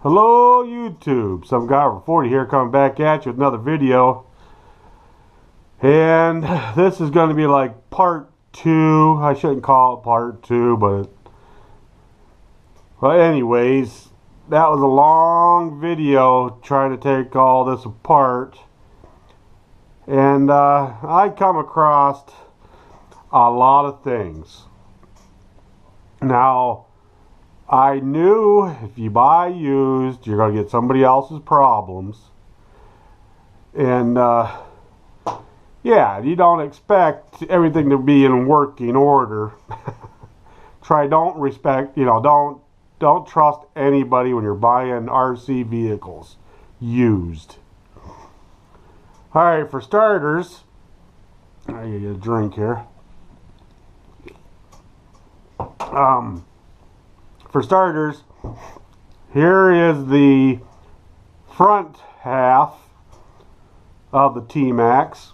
Hello YouTube, some guy over 40 here coming back at you with another video. And this is going to be like part 2. I shouldn't call it part 2, but well, anyways, that was a long video trying to take all this apart. And I come across a lot of things. Now, I knew if you buy used, you're going to get somebody else's problems. And yeah, you don't expect everything to be in working order. Don't trust anybody when you're buying RC vehicles used. Alright, for starters, I get a drink here. For starters, here is the front half of the Maxx,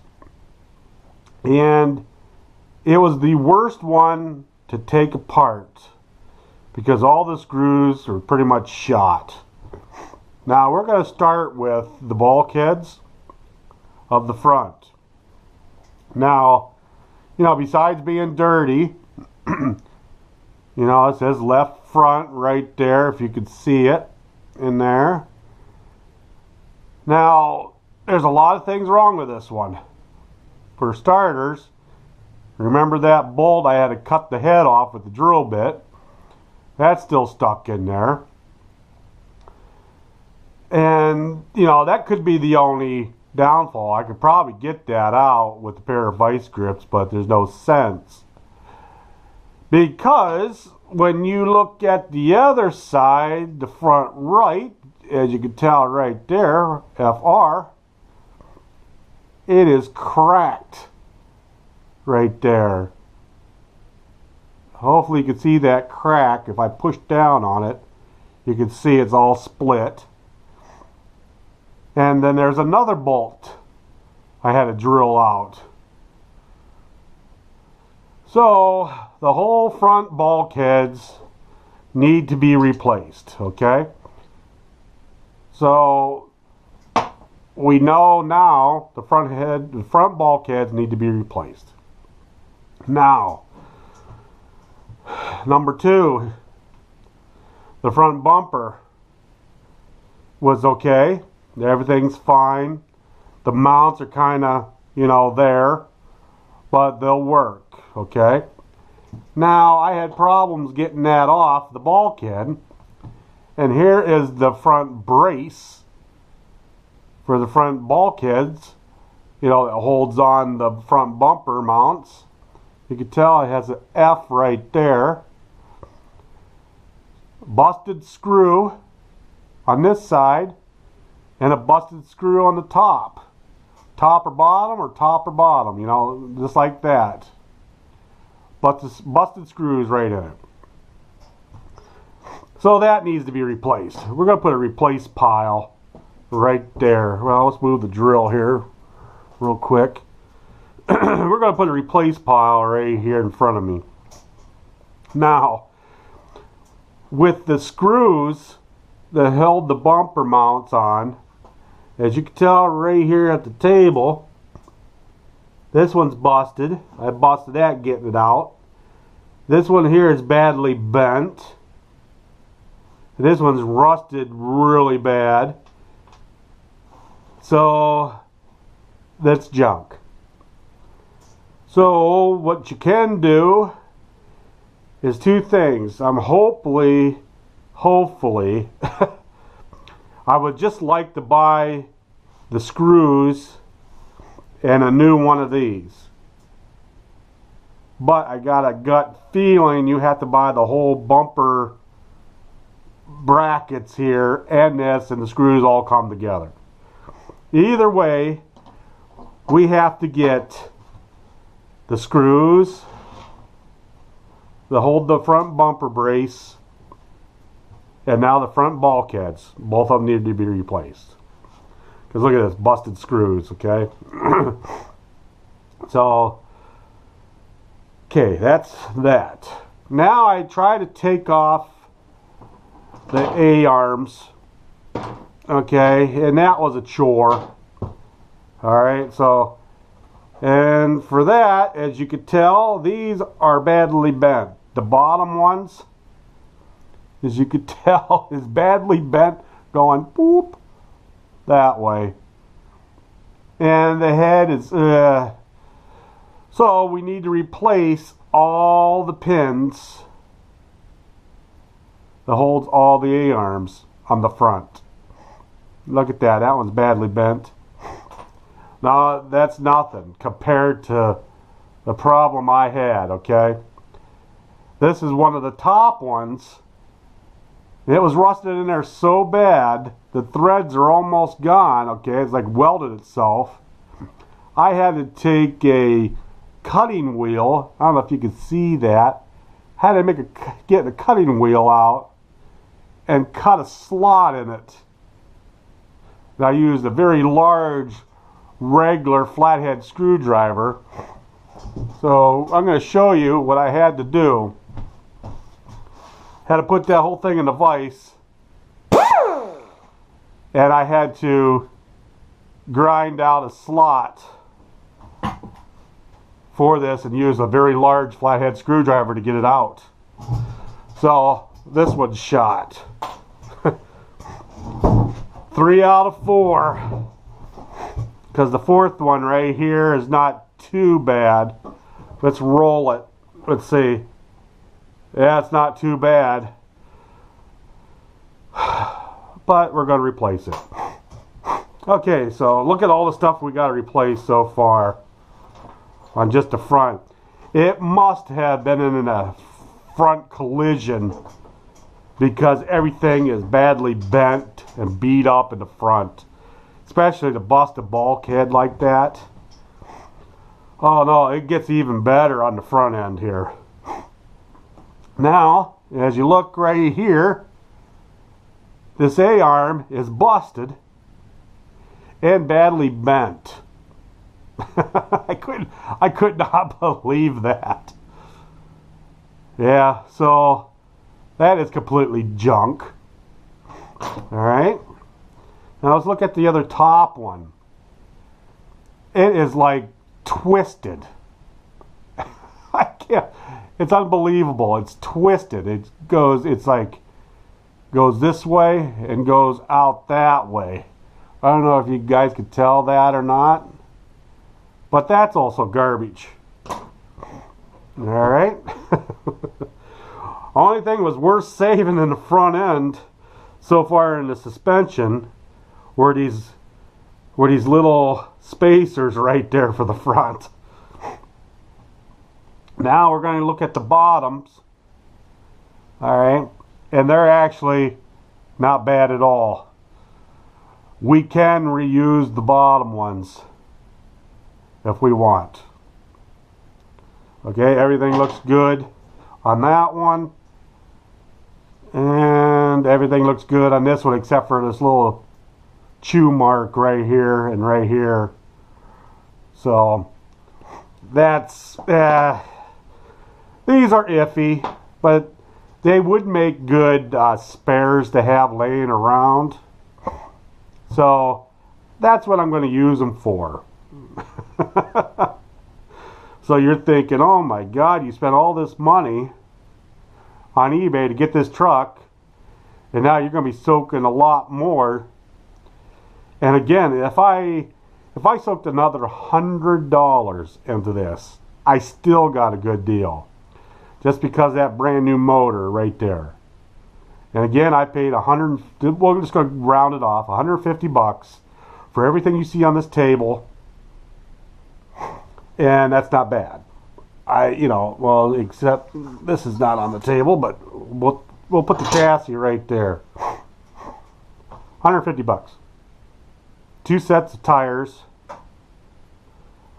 and it was the worst one to take apart because all the screws are pretty much shot. Now we're going to start with the bulkheads of the front. Now, besides being dirty, it says left front right there, if you could see it in there. Now, there's a lot of things wrong with this one. For starters, remember that bolt I had to cut the head off with the drill bit? That's still stuck in there. And, that could be the only downfall. I could probably get that out with a pair of vice grips, but there's no sense. Because when you look at the other side, the front right, as you can tell right there, FR, it is cracked right there. Hopefully you can see that crack. If I push down on it, you can see it's all split. And then there's another bolt I had to drill out. So the whole front bulkheads need to be replaced, okay? So we know now the front bulkheads need to be replaced. Now, number 2, the front bumper was okay. Everything's fine. The mounts are kind of, there, but they'll work, okay? Now, I had problems getting that off the bulkhead, and here is the front brace for the front bulkheads. It holds on the front bumper mounts. You can tell it has an F right there. Busted screw on this side, and a busted screw on the top. Top or bottom, just like that. But the busted screws right in it. So that needs to be replaced. We're going to put a replace pile right there. Well, let's move the drill here real quick. We're going to put a replace pile right here in front of me. Now, with the screws that held the bumper mounts on, as you can tell right here at the table, this one's busted. I busted that getting it out. This one here is badly bent. This one's rusted really bad. So that's junk. So what you can do is 2 things. Hopefully I would just like to buy the screws and a new one of these. But I got a gut feeling you have to buy the whole bumper brackets here and this, and the screws all come together. Either way, we have to get the screws that hold the front bumper brace, and now the front bulkheads. Both of them need to be replaced. Because look at this, busted screws, okay? So, okay, that's that. Now I try to take off the A-arms Okay, and that was a chore. Alright, so, and for that, as you can tell, these are badly bent. The bottom ones, as you can tell, is badly bent, going boop that way. And the head is, so we need to replace all the pins that holds all the A-arms on the front. Look at that, that one's badly bent. Now, that's nothing compared to the problem I had, okay? This is one of the top ones. It was rusted in there so bad, the threads are almost gone, okay? It's like welded itself. I had to take a cutting wheel. I don't know if you can see that. Had to get the cutting wheel out and cut a slot in it. And I used a very large, regular flathead screwdriver. So I'm going to show you what I had to do. Had to put that whole thing in the vise, and I had to grind out a slot for this and use a very large flathead screwdriver to get it out. So this one's shot. 3 out of 4, because the fourth one right here is not too bad. Let's roll it. Let's see. Yeah, it's not too bad. But we're going to replace it. Okay, so look at all the stuff we got to replace so far on just the front. It must have been in a front collision because everything is badly bent and beat up in the front. Especially to bust a bulkhead like that. Oh no, it gets even better on the front end here. Now, as you look right here, this A-arm is busted and badly bent. I could not believe that. Yeah, so that is completely junk. Alright. Now let's look at the other top one. It is like twisted. I can't. It's unbelievable. It's twisted. Goes this way and goes out that way. I don't know if you guys could tell that or not. But that's also garbage. Alright. Only thing was worth saving in the front end so far in the suspension were these little spacers right there for the front. Now we're going to look at the bottoms. Alright. And they're actually not bad at all. We can reuse the bottom ones if we want. Okay, everything looks good on that one. And everything looks good on this one except for this little chew mark right here and right here. So that's these are iffy, but they would make good spares to have laying around. So that's what I'm going to use them for. So you're thinking, oh my God, you spent all this money on eBay to get this truck, and now you're going to be soaking a lot more. And again, if I soaked another $100 into this, I still got a good deal. Just because of that brand new motor right there. And again, I paid we're just going to round it off, $150 for everything you see on this table. And that's not bad. Well, except this is not on the table, but we'll put the chassis right there. $150. 2 sets of tires.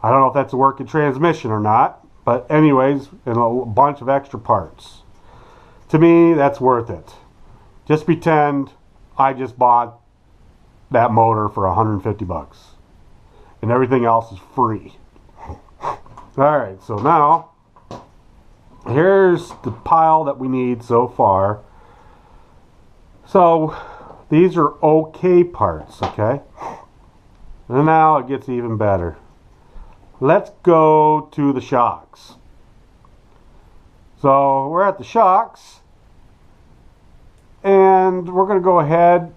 I don't know if that's a working transmission or not. But anyways, and a bunch of extra parts. To me, that's worth it. Just pretend I just bought that motor for $150. And everything else is free. Alright, so now, here's the pile that we need so far. So, These are okay parts, okay? And now it gets even better. Let's go to the shocks. So we're at the shocks, and we're going to go ahead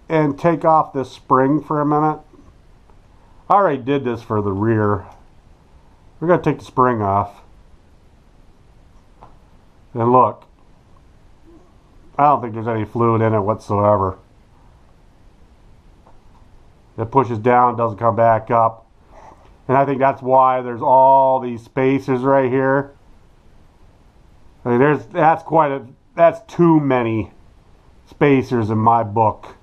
and take off this spring for a minute. I already did this for the rear. We're going to take the spring off. And look, I don't think there's any fluid in it whatsoever. It pushes down, doesn't come back up. And I think that's why there's all these spacers right here. I mean, that's too many spacers in my book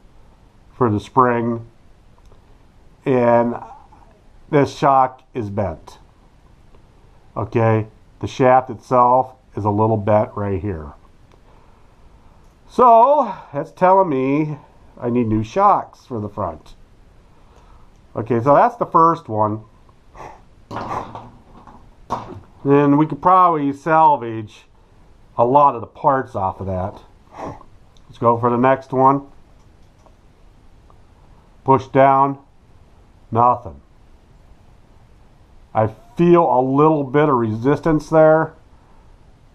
for the spring. And this shock is bent. Okay, the shaft itself is a little bent right here. So that's telling me I need new shocks for the front. Okay, so that's the first one. Then we could probably salvage a lot of the parts off of that. Let's go for the next one. Push down. Nothing. I feel a little bit of resistance there.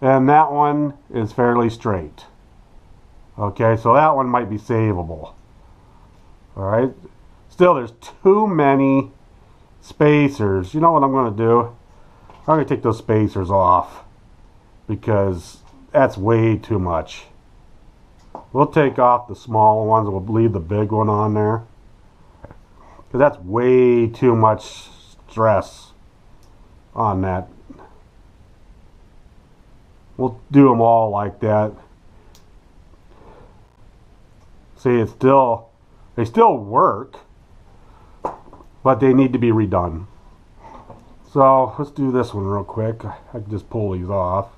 And that one is fairly straight. Okay, so that one might be savable. Alright. Still, there's too many spacers. You know what I'm going to do? I'm going to take those spacers off, because that's way too much. We'll take off the small ones. We'll leave the big one on there, because that's way too much stress on that. We'll do them all like that. See, they still work, but they need to be redone. So let's do this one real quick. I can just pull these off.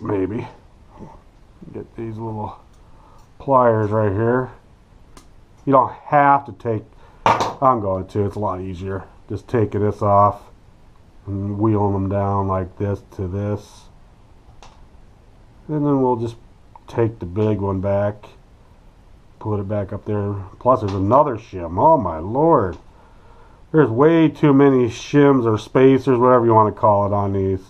Maybe. Get these little pliers right here. You don't have to take, I'm going to, it's a lot easier. Just taking this off and wheeling them down like this to this. And then we'll just take the big one back, put it back up there. Plus there's another shim. Oh my lord. There's way too many shims or spacers, whatever you want to call it, on these.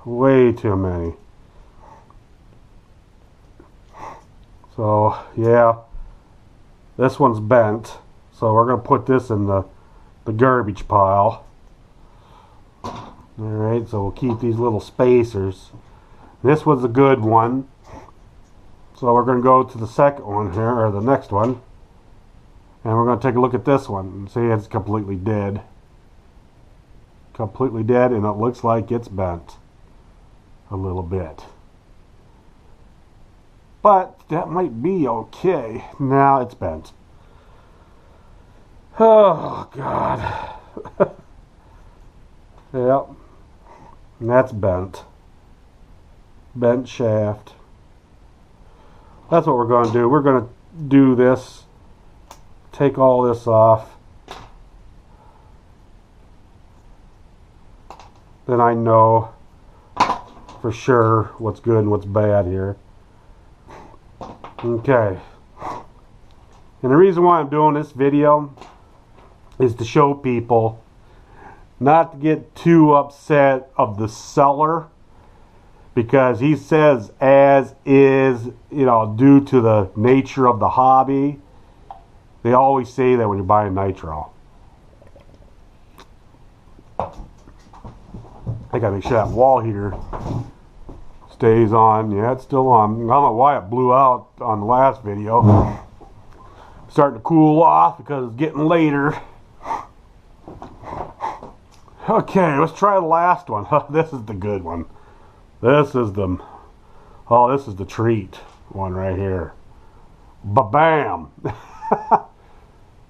Way too many. So yeah, this one's bent. So we're going to put this in the garbage pile. Alright, so we'll keep these little spacers. This was a good one. So we're going to go to the second one here, or the next one. And we're going to take a look at this one and see it's completely dead. Completely dead, and it looks like it's bent a little bit. But that might be okay. Now it's bent. Oh, God. Yep. And that's bent. Bent shaft. That's what we're going to do. We're going to do this. Take all this off. Then I know for sure what's good and what's bad here. Okay. And the reason why I'm doing this video is to show people not to get too upset of the seller, because he says as is, you know, due to the nature of the hobby. They always say that when you're buying nitro. I gotta make sure that wall heater stays on. Yeah, it's still on. I don't know why it blew out on the last video. Starting to cool off because it's getting later. Okay, let's try the last one. This is the good one. This is the treat one right here. Ba-bam!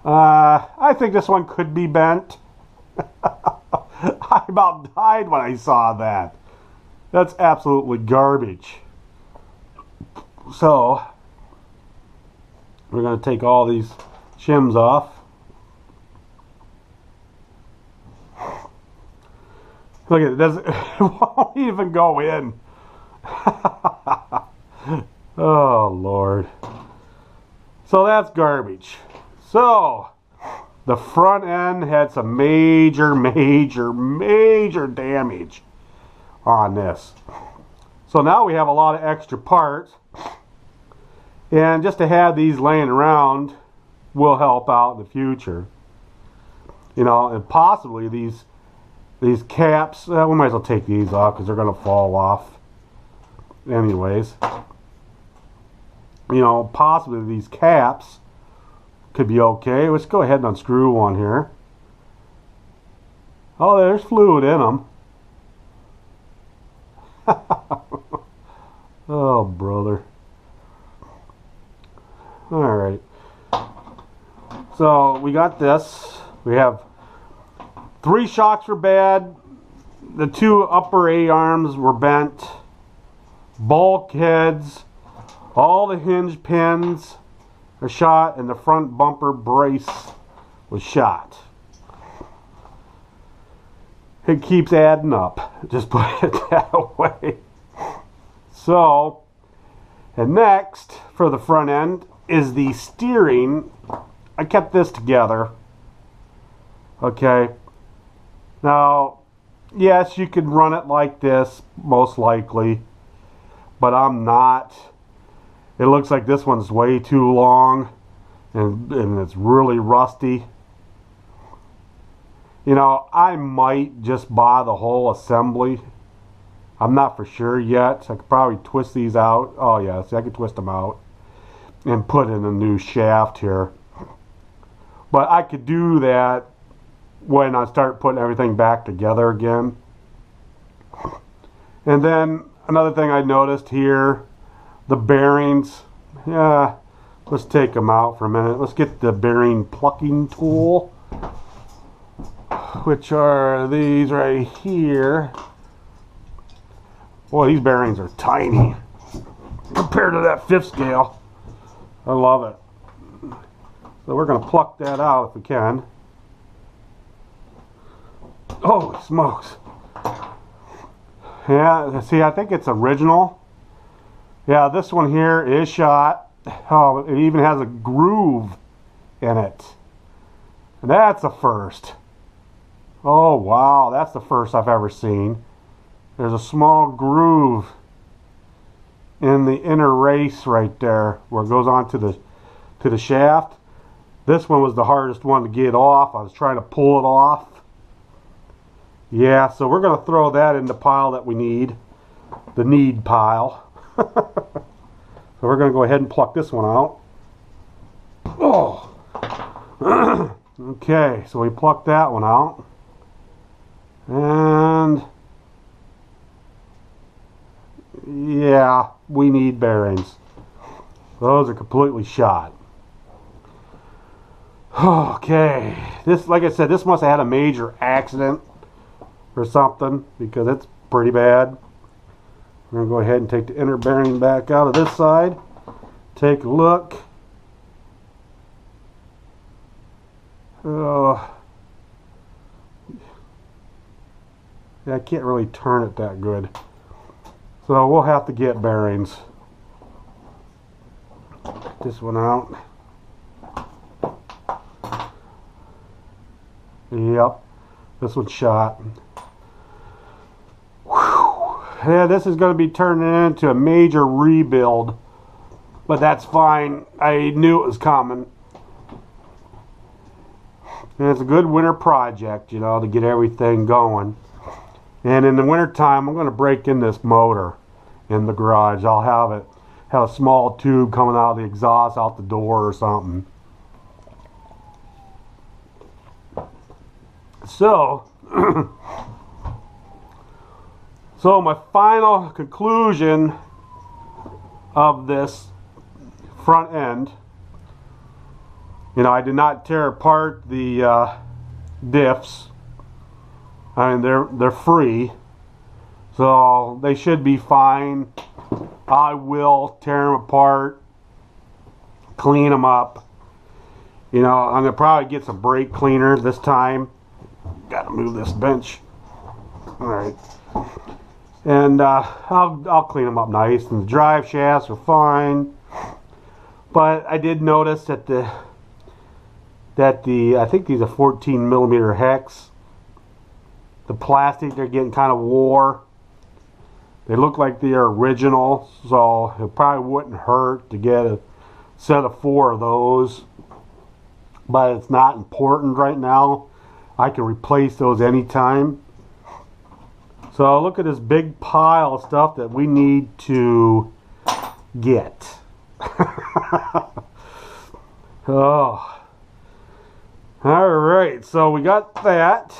I think this one could be bent. I about died when I saw that. That's absolutely garbage. So, we're going to take all these shims off. Look at it, it won't even go in. Oh, Lord. So that's garbage. So the front end had some major damage on this. So now we have a lot of extra parts, and just to have these laying around will help out in the future. You know, and possibly these caps, we might as well take these off because they're going to fall off anyways. You know, possibly these caps could be okay. Let's go ahead and unscrew one here. Oh, there's fluid in them. Oh, brother. Alright. So, we got this. We have 3 shocks were bad. The 2 upper A-arms were bent. Bulkheads. All the hinge pins are shot, and the front bumper brace was shot. It keeps adding up. Just put it that way. So, and next for the front end is the steering. I kept this together. Okay. Now, yes, you could run it like this, most likely, but I'm not. It looks like this one's way too long, and it's really rusty. You know, I might just buy the whole assembly. I'm not for sure yet. I could probably twist these out. Oh yeah, see, I could twist them out and put in a new shaft here. But I could do that when I start putting everything back together again. And then another thing I noticed here, the bearings. Yeah, let's take them out for a minute. Let's get the bearing plucking tool, which are these right here. Boy, these bearings are tiny compared to that 5th scale. I love it. So we're going to pluck that out if we can. Holy smokes. Yeah, see, I think it's original. Yeah, this one here is shot. Oh, it even has a groove in it. And that's a first. Oh, wow, that's the first I've ever seen. There's a small groove in the inner race right there where it goes on to the shaft. This one was the hardest one to get off. I was trying to pull it off. Yeah, so we're going to throw that in the pile that we need. The need pile. So we're going to go ahead and pluck this one out. Oh! Okay, so we plucked that one out. And yeah, we need bearings. Those are completely shot. Okay, this, like I said, this must have had a major accident or something because it's pretty bad. We're going to go ahead and take the inner bearing back out of this side. Take a look. Yeah, I can't really turn it that good. So we'll have to get bearings. Get this one out. Yep, this one's shot. Whew. Yeah, this is going to be turning into a major rebuild, but that's fine. I knew it was coming. And it's a good winter project, you know, to get everything going. And in the winter time, I'm going to break in this motor in the garage. I'll have a small tube coming out of the exhaust out the door or something. So, so my final conclusion of this front end, you know, I did not tear apart the diffs. I mean, they're free, so they should be fine. I will tear them apart, clean them up. You know, I'm gonna probably get some brake cleaner this time. Gotta move this bench. All right, and I'll clean them up nice. And the drive shafts are fine. But I did notice that I think these are 14 millimeter hex. The plastic, they're getting kind of wore. They look like they're original, so it probably wouldn't hurt to get a set of 4 of those. But it's not important right now. I can replace those anytime. So look at this big pile of stuff that we need to get. Oh. Alright, so we got that.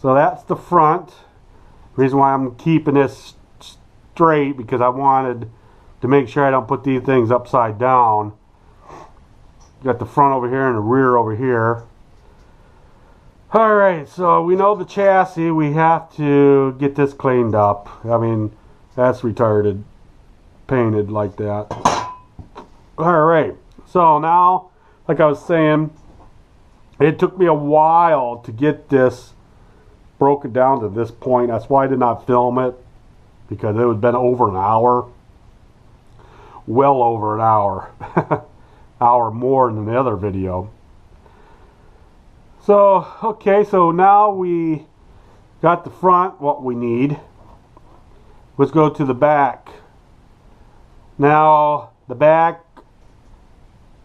So that's the front. Reason why I'm keeping this straight, because I wanted to make sure I don't put these things upside down. Got the front over here and the rear over here. Alright, so we know the chassis. We have to get this cleaned up. I mean, that's retarded. Painted like that. Alright, so now, like I was saying, it took me a while to get this broken down to this point. That's why I did not film it, because it would have been over an hour. Well over an hour. Hour more than the other video. So, okay, so now we got the front, what we need. Let's go to the back. Now, the back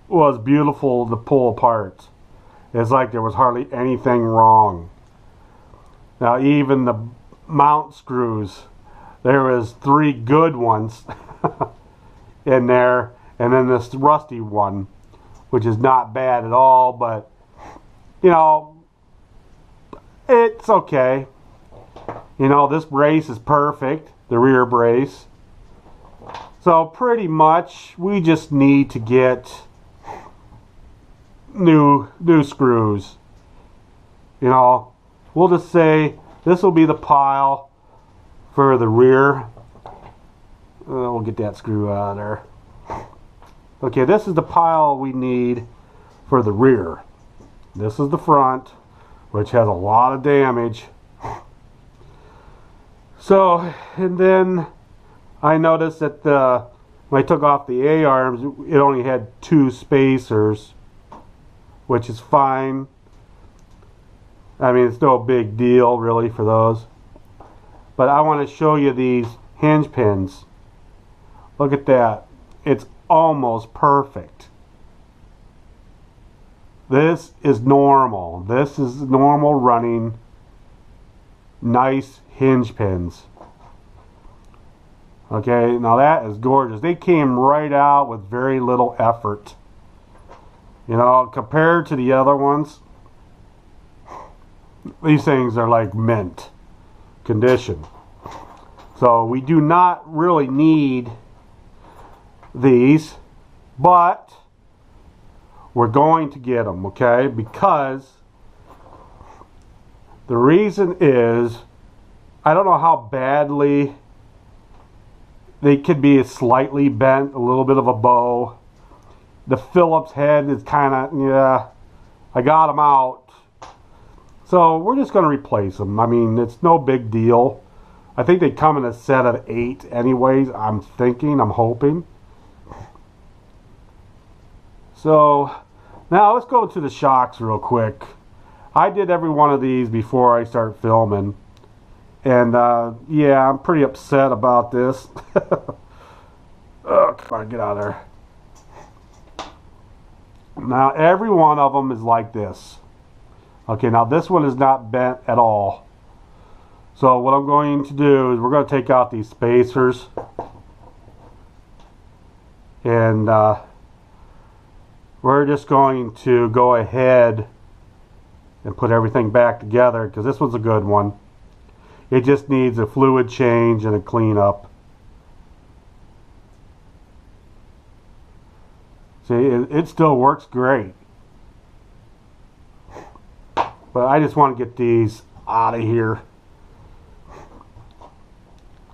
was beautiful to pull apart. It's like there was hardly anything wrong. Now, even the mount screws, there was 3 good ones in there, and then this rusty one, which is not bad at all, but you know, it's okay. You know, this brace is perfect, the rear brace. So pretty much we just need to get new screws. You know, we'll just say this will be the pile for the rear. We'll get that screw out of there. Okay, this is the pile we need for the rear. This is the front, which has a lot of damage. So, and then I noticed that when I took off the A-arms, it only had 2 spacers, which is fine. I mean, it's no big deal really for those. But I want to show you these hinge pins. Look at that. It's almost perfect. This is normal. This is normal running nice hinge pins. Okay, now that is gorgeous. They came right out with very little effort. You know, compared to the other ones, these things are like mint condition. So we do not really need these, but we're going to get them, okay? Because the reason is, I don't know how badly they could be slightly bent, a little bit of a bow. The Phillips head is kind of, yeah, I got them out. So we're just going to replace them. I mean, it's no big deal. I think they come in a set of 8 anyways, I'm hoping. So now let's go to the shocks real quick. I did every one of these before I start filming. And yeah, I'm pretty upset about this. Oh, come on, get out of there. Now every one of them is like this. Okay, now this one is not bent at all. So what I'm going to do is we're going to take out these spacers. And we're just going to go ahead and put everything back together, because this one's a good one. It just needs a fluid change and a cleanup. See, it still works great. But I just want to get these out of here.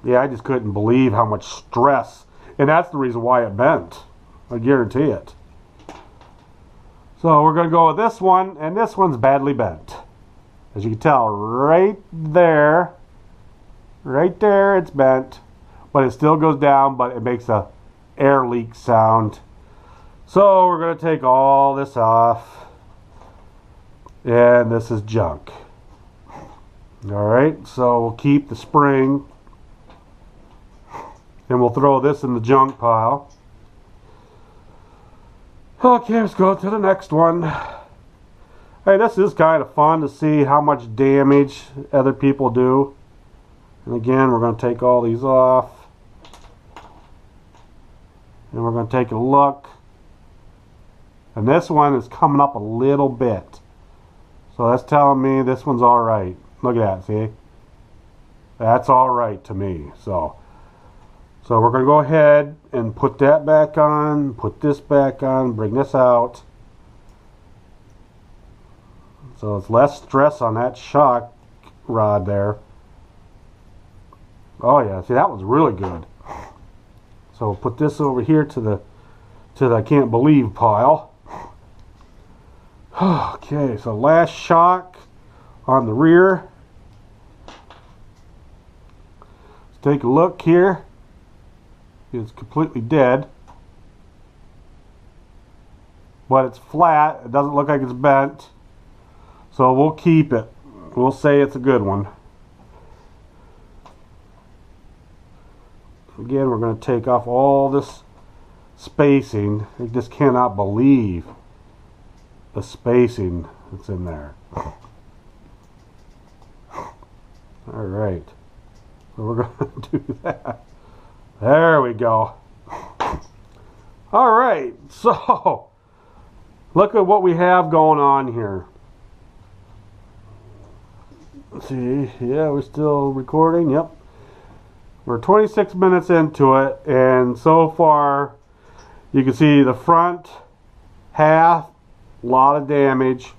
Yeah, I just couldn't believe how much stress. And that's the reason why it bent. I guarantee it. So we're going to go with this one. And this one's badly bent. As you can tell, right there. Right there, it's bent. But it still goes down, but it makes a air leak sound. So we're going to take all this off, and this is junk. Alright, so we'll keep the spring, and we'll throw this in the junk pile. Okay, let's go to the next one. Hey, this is kind of fun to see how much damage other people do. And again, we're going to take all these off. And we're going to take a look. And this one is coming up a little bit. So that's telling me this one's alright. Look at that, see? That's alright to me. So we're going to go ahead and put that back on, put this back on, bring this out. So it's less stress on that shock rod there. Oh yeah, see, that was really good. So we'll put this over here to the I can't believe pile. Okay, so last shock on the rear. Let's take a look here. It's completely dead. But it's flat. It doesn't look like it's bent. So we'll keep it. We'll say it's a good one. Again, we're going to take off all this spacing. I just cannot believe the spacing that's in there. Alright. So we're going to do that. There we go. Alright, so look at what we have going on here. Let's see, yeah, we're still recording, yep. We're 26 minutes into it, and so far you can see the front half, a lot of damage.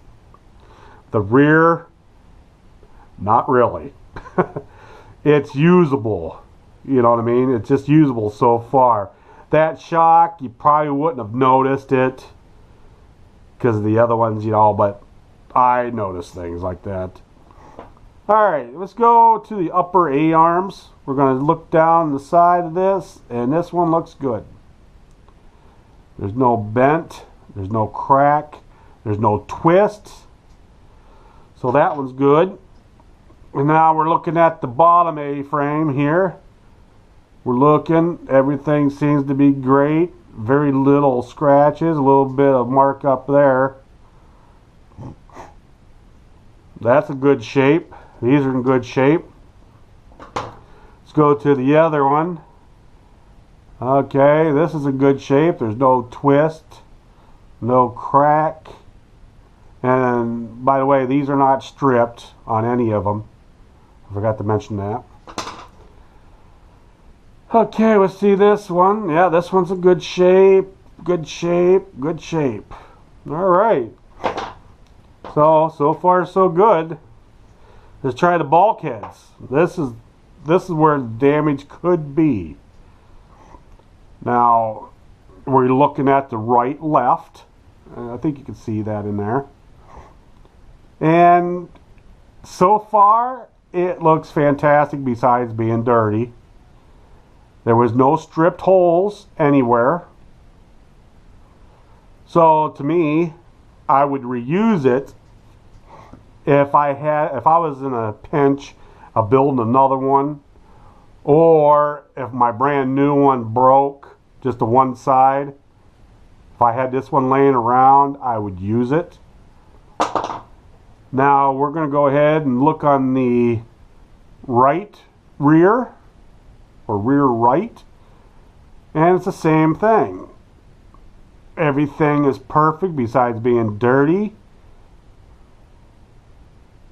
The rear, not really. It's usable, you know what I mean? It's just usable so far. That shock, you probably wouldn't have noticed it because of the other ones, you know, but I noticed things like that. Alright, let's go to the upper A-arms. We're going to look down the side of this, and this one looks good. There's no bent, there's no crack, there's no twist. So that one's good. And now we're looking at the bottom A-frame here. We're looking, everything seems to be great. Very little scratches, a little bit of mark up there. That's a good shape. These are in good shape. Let's go to the other one. Okay, this is a good shape. There's no twist, no crack. And by the way, these are not stripped on any of them. I forgot to mention that. Okay, let's see this one. Yeah, this one's a good shape. Good shape. Good shape. Alright. So far so good. Let's try the bulkheads. This is where the damage could be. Now, we're looking at the right, left. I think you can see that in there. And so far, it looks fantastic besides being dirty. There was no stripped holes anywhere. So to me, I would reuse it if I was in a pinch of building another one, or if my brand new one broke just to one side. If I had this one laying around, I would use it. Now we're going to go ahead and look on the right rear, or rear right, and it's the same thing. Everything is perfect besides being dirty.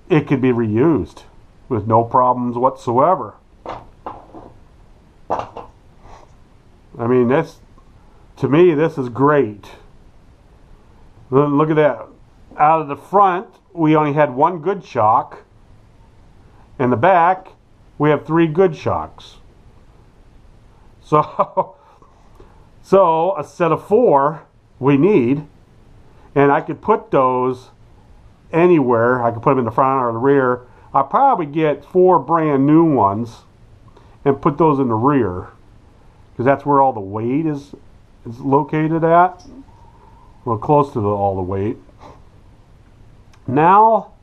It could be reused with no problems whatsoever. I mean, to me, this is great. Look at that. Out of the front, we only had one good shock. In the back, we have 3 good shocks. So a set of 4 we need, and I could put those anywhere. I could put them in the front or the rear. I'll probably get 4 brand new ones and put those in the rear, because that's where all the weight is located at. Well, close to all the weight. Now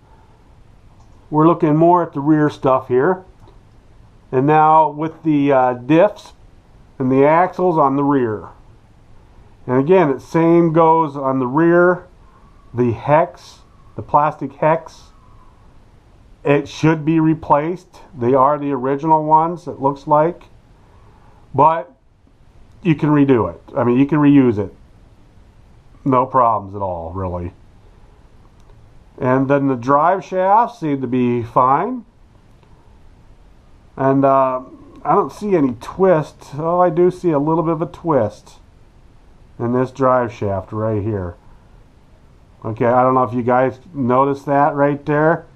we're looking more at the rear stuff here. And now with the diffs and the axles on the rear. And again, the same goes on the rear. The hex, the plastic hex, it should be replaced. They are the original ones, it looks like. But you can redo it. I mean, you can reuse it. No problems at all, really. And then the drive shafts seem to be fine. And I don't see any twist. Oh, I do see a little bit of a twist in this drive shaft right here. Okay, I don't know if you guys noticed that right there.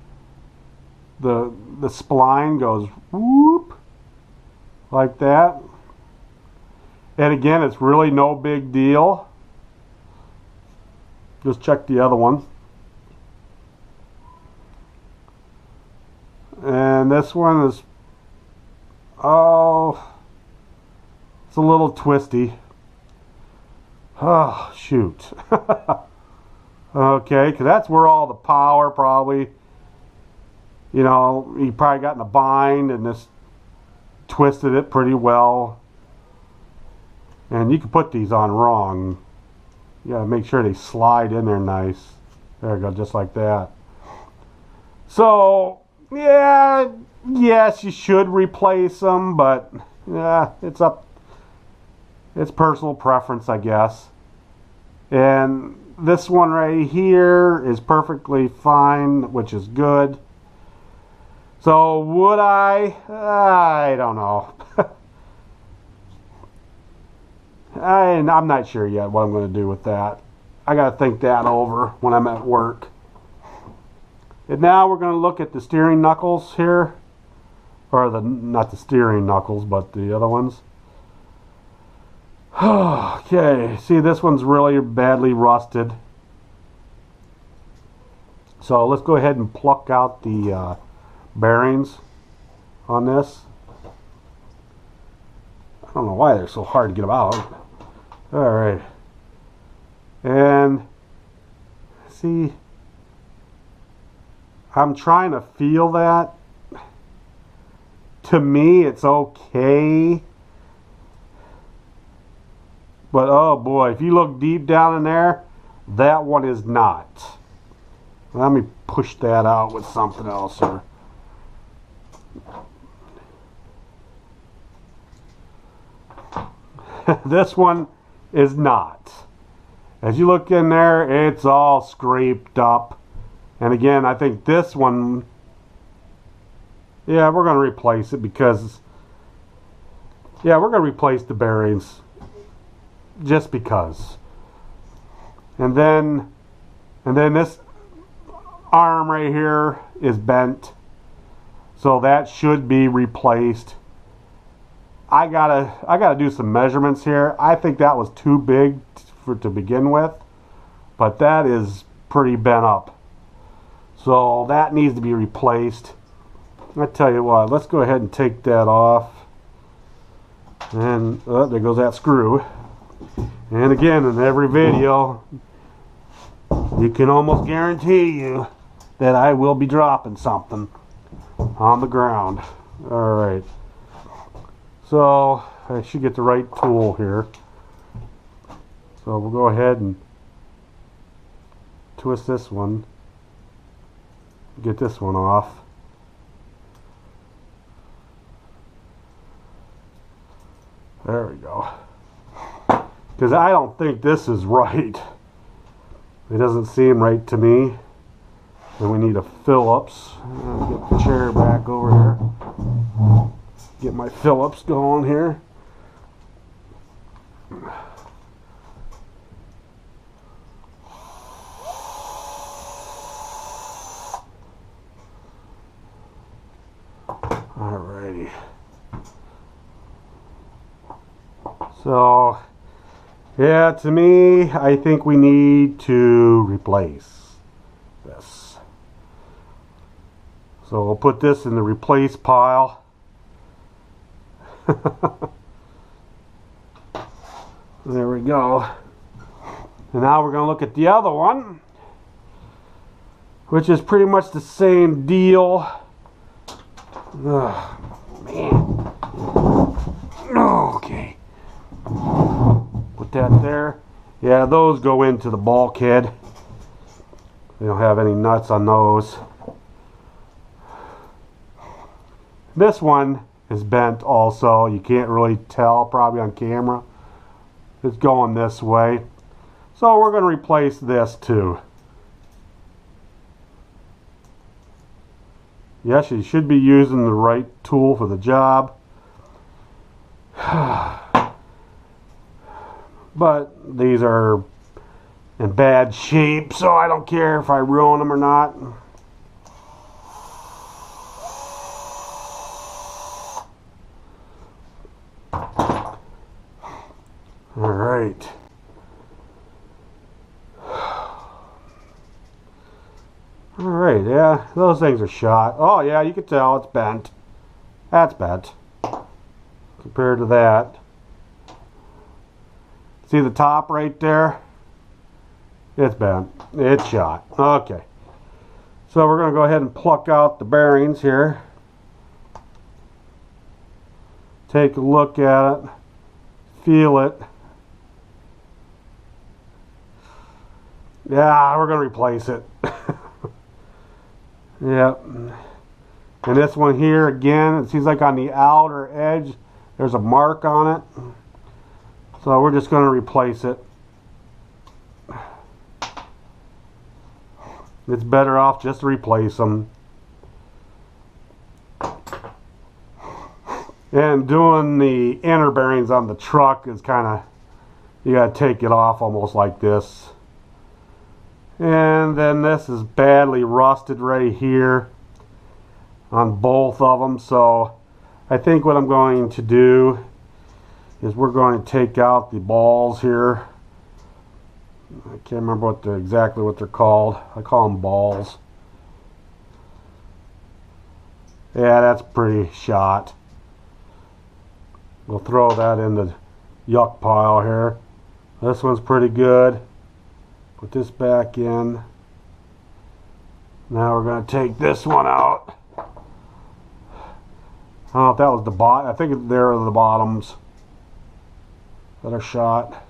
The spline goes whoop like that. And again, it's really no big deal. Just check the other one. And this one is, oh, it's a little twisty. Oh, shoot. Okay, because that's where all the power probably, you know, he probably got in a bind and just twisted it pretty well. And you can put these on wrong. You gotta make sure they slide in there nice. There we go, just like that. So, yeah, yes, you should replace them, but yeah, it's personal preference, I guess. And this one right here is perfectly fine, which is good. So would I don't know. I'm not sure yet what I'm going to do with that. I got to think that over when I'm at work. And now we're going to look at the steering knuckles here. Or not the steering knuckles, but the other ones. Okay, see, this one's really badly rusted. So let's go ahead and pluck out the bearings on this. I don't know why they're so hard to get them out. Alright. And see, I'm trying to feel that. To me, it's okay. But oh boy, if you look deep down in there, that one is not. Let me push that out with something else here. This one is not. As you look in there, it's all scraped up. And again, I think this one, yeah, we're going to replace it because, yeah, we're going to replace the bearings. Just because. And then this arm right here is bent. So that should be replaced. I gotta do some measurements here. I think that was too big to begin with, but that is pretty bent up. So that needs to be replaced. I tell you what, let's go ahead and take that off. And there goes that screw. And again, in every video, you can almost guarantee you that I will be dropping something on the ground. Alright. So, I should get the right tool here. So we'll go ahead and twist this one. Get this one off. There we go. Because I don't think this is right. It doesn't seem right to me. And we need a Phillips. Get the chair back over here. Get my Phillips going here. Alrighty. So, yeah, to me, I think we need to replace this. So we'll put this in the replace pile. There we go. And now we're going to look at the other one, which is pretty much the same deal. Ugh, man. Okay. Put that there. Yeah, those go into the bulkhead. They don't have any nuts on those. This one is bent also. You can't really tell probably on camera. It's going this way. So we're going to replace this too. Yes, you should be using the right tool for the job. But these are in bad shape, so I don't care if I ruin them or not. All right. All right, yeah, those things are shot. Oh yeah, you can tell it's bent. That's bent compared to that. See the top right there? It's bent. It's shot. Okay. So we're going to go ahead and pluck out the bearings here. Take a look at it. Feel it. Yeah, we're going to replace it. Yep. And this one here, again, it seems like on the outer edge, there's a mark on it. So we're just going to replace it. It's better off just to replace them. And doing the inner bearings on the truck is kind of, you got to take it off almost like this. And then this is badly rusted right here on both of them. So I think what I'm going to do is we're going to take out the balls here. I can't remember exactly what they're called. I call them balls. Yeah, that's pretty shot. We'll throw that in the yuck pile here. This one's pretty good. Put this back in. Now we're going to take this one out. I don't know if that was the bottom. I think there are the bottoms that are shot.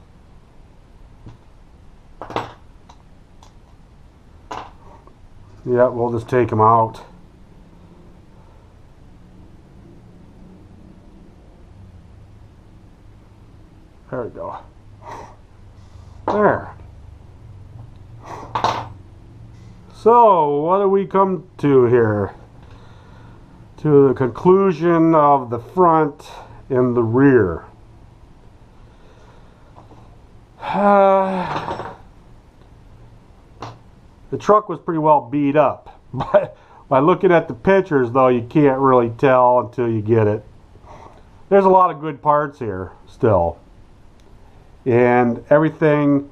Yeah, we'll just take them out. There we go. There. So, what do we come to here? To the conclusion of the front and the rear. The truck was pretty well beat up, but by looking at the pictures though, you can't really tell until you get it. There's a lot of good parts here still, and everything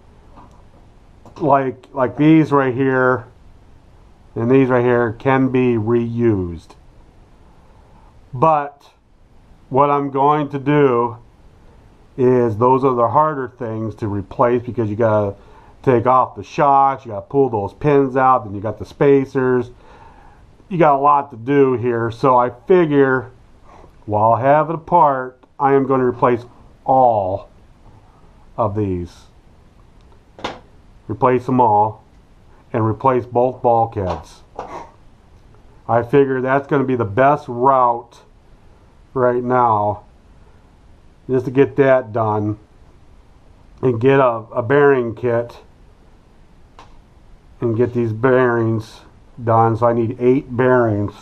like these right here and these right here can be reused. But what I'm going to do is, those are the harder things to replace, because you gotta take off the shocks, you gotta pull those pins out, then you got the spacers. You got a lot to do here, so I figure while I have it apart, I am going to replace all of these. Replace them all and replace both bulkheads. I figure that's going to be the best route right now, just to get that done and get a bearing kit and get these bearings done. So I need 8 bearings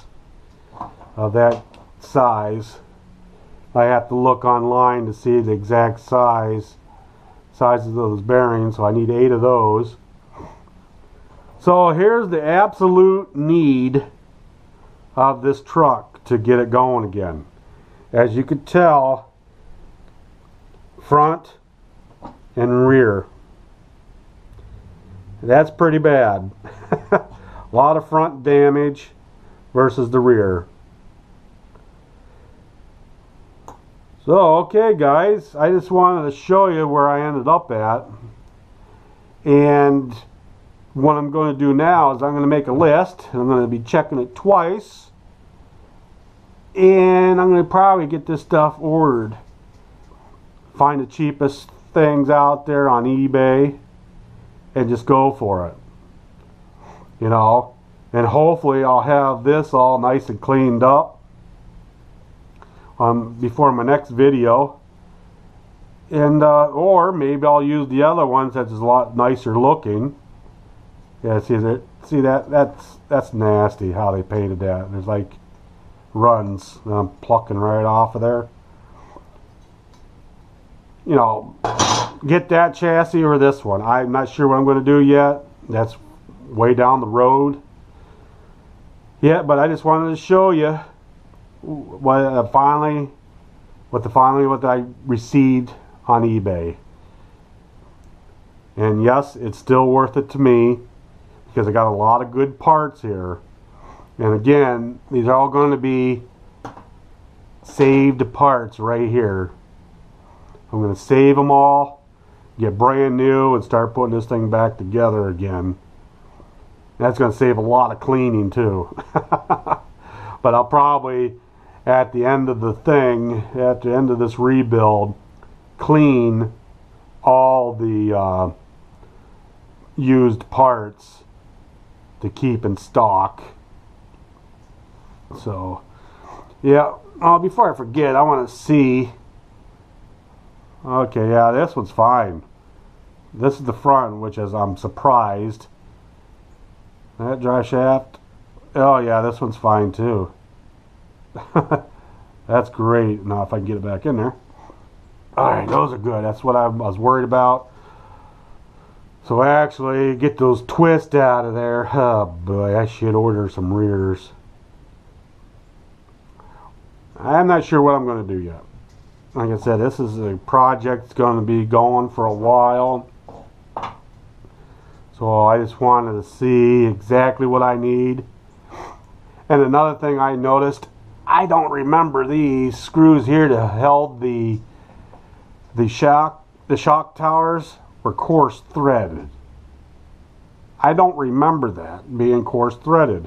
of that size. I have to look online to see the exact sizes of those bearings, so I need 8 of those. So here's the absolute need of this truck to get it going again. As you could tell, front and rear, that's pretty bad. A lot of front damage versus the rear. So, okay guys, I just wanted to show you where I ended up at. And what I'm going to do now is I'm going to make a list, and I'm going to be checking it twice. And I'm going to probably get this stuff ordered. Find the cheapest things out there on eBay and just go for it. You know, and hopefully I'll have this all nice and cleaned up before my next video, and or maybe I'll use the other ones that's a lot nicer looking. Yeah, see that that's nasty how they painted that. There's like runs that I'm plucking right off of there. You know, get that chassis or this one. I'm not sure what I'm going to do yet. That's way down the road. Yeah, but I just wanted to show you what I received on eBay. And yes, it's still worth it to me because I got a lot of good parts here. And again, these are all going to be saved parts right here. I'm going to save them all, get brand new, and start putting this thing back together again. That's going to save a lot of cleaning too. But I'll probably, at the end of the thing, at the end of this rebuild, clean all the used parts to keep in stock. So, yeah. Before I forget, I want to see. Okay, yeah, this one's fine. This is the front, which is, I'm surprised. That drive shaft. Oh yeah, this one's fine too. That's great. Now if I can get it back in there. Alright, those are good. That's what I was worried about. So actually, get those twists out of there. Oh boy, I should order some rears. I'm not sure what I'm going to do yet. Like I said, this is a project that's going to be going for a while. So I just wanted to see exactly what I need. And another thing I noticed, I don't remember these screws here that held the shock towers were coarse threaded. I don't remember that being coarse threaded.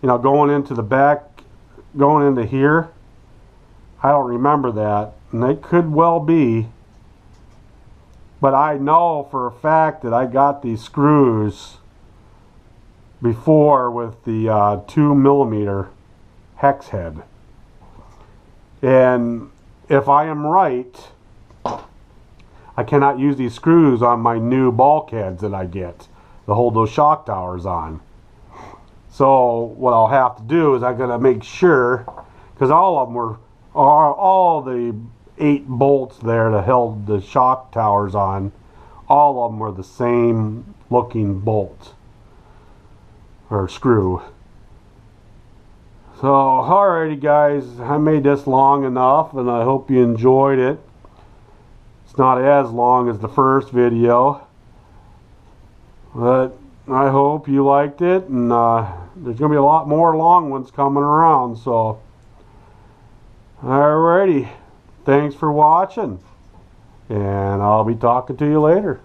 You know, going into the back, going into here, I don't remember that, and they could well be. But I know for a fact that I got these screws before with the 2mm hex head. And if I am right, I cannot use these screws on my new bulkheads that I get to hold those shock towers on. So what I'll have to do is I'm going to make sure, because all of them are all the 8 bolts there that held the shock towers on, all of them were the same looking bolt or screw. So alrighty guys, I made this long enough and I hope you enjoyed it. It's not as long as the first video, but I hope you liked it, and there's gonna be a lot more long ones coming around. So alrighty, thanks for watching, and I'll be talking to you later.